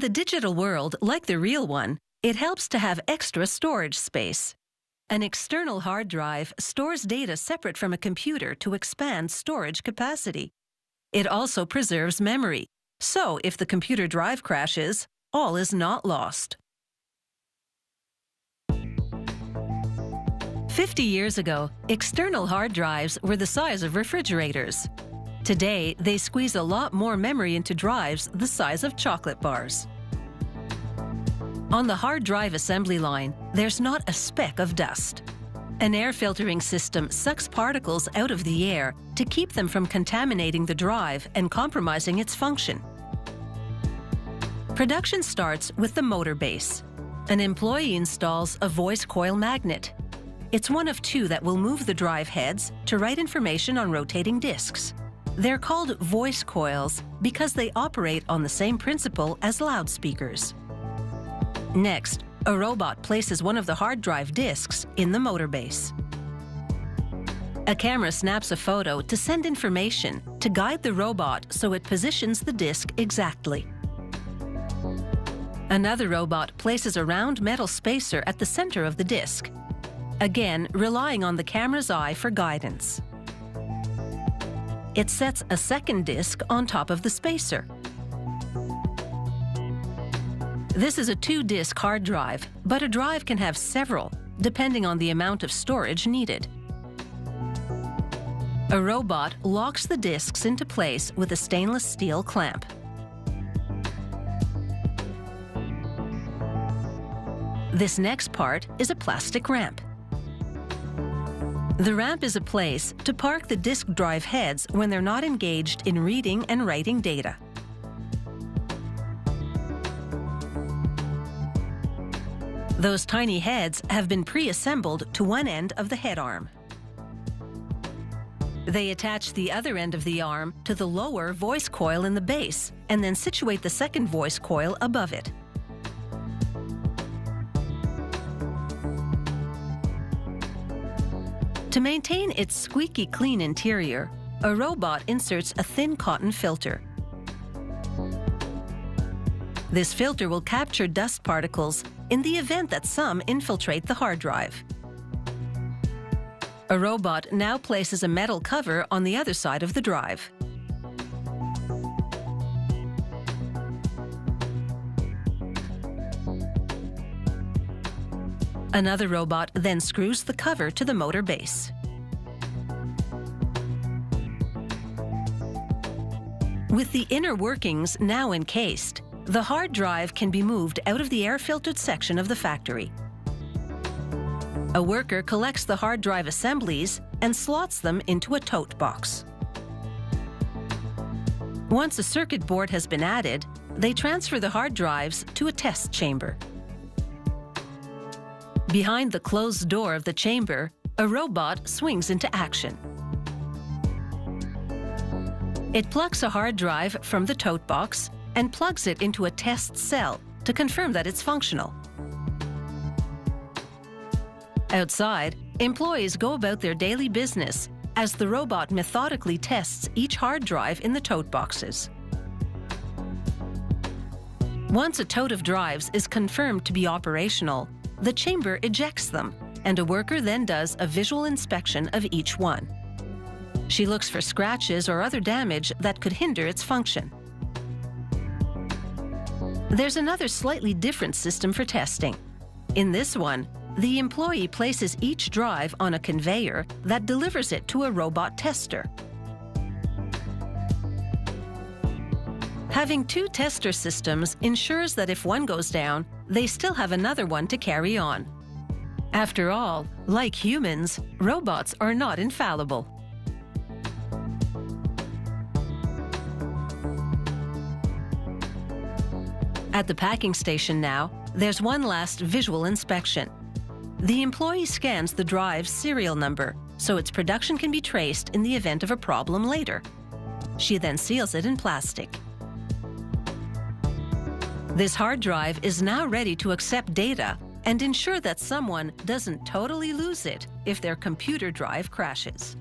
the digital world, like the real one, it helps to have extra storage space. An external hard drive stores data separate from a computer to expand storage capacity. It also preserves memory, so if the computer drive crashes, all is not lost. 50 years ago, external hard drives were the size of refrigerators. Today, they squeeze a lot more memory into drives the size of chocolate bars. On the hard drive assembly line, there's not a speck of dust. An air filtering system sucks particles out of the air to keep them from contaminating the drive and compromising its function. Production starts with the motor base. An employee installs a voice coil magnet. It's one of two that will move the drive heads to write information on rotating disks. They're called voice coils because they operate on the same principle as loudspeakers. Next, a robot places one of the hard drive disks in the motor base. A camera snaps a photo to send information to guide the robot so it positions the disk exactly. Another robot places a round metal spacer at the center of the disk, again relying on the camera's eye for guidance. It sets a second disk on top of the spacer. This is a 2-disc hard drive, but a drive can have several, depending on the amount of storage needed. A robot locks the disks into place with a stainless steel clamp. This next part is a plastic ramp. The ramp is a place to park the disk drive heads when they're not engaged in reading and writing data. Those tiny heads have been pre-assembled to one end of the head arm. They attach the other end of the arm to the lower voice coil in the base and then situate the second voice coil above it. To maintain its squeaky clean interior, a robot inserts a thin cotton filter. This filter will capture dust particles in the event that some infiltrate the hard drive. A robot now places a metal cover on the other side of the drive. Another robot then screws the cover to the motor base. With the inner workings now encased, the hard drive can be moved out of the air-filtered section of the factory. A worker collects the hard drive assemblies and slots them into a tote box. Once a circuit board has been added, they transfer the hard drives to a test chamber. Behind the closed door of the chamber, a robot swings into action. It plucks a hard drive from the tote box and plugs it into a test cell to confirm that it's functional. Outside, employees go about their daily business as the robot methodically tests each hard drive in the tote boxes. Once a tote of drives is confirmed to be operational, the chamber ejects them, and a worker then does a visual inspection of each one. She looks for scratches or other damage that could hinder its function. There's another slightly different system for testing. In this one, the employee places each drive on a conveyor that delivers it to a robot tester. Having two tester systems ensures that if one goes down, they still have another one to carry on. After all, like humans, robots are not infallible. At the packing station now, there's one last visual inspection. The employee scans the drive's serial number, so its production can be traced in the event of a problem later. She then seals it in plastic. This hard drive is now ready to accept data and ensure that someone doesn't totally lose it if their computer drive crashes.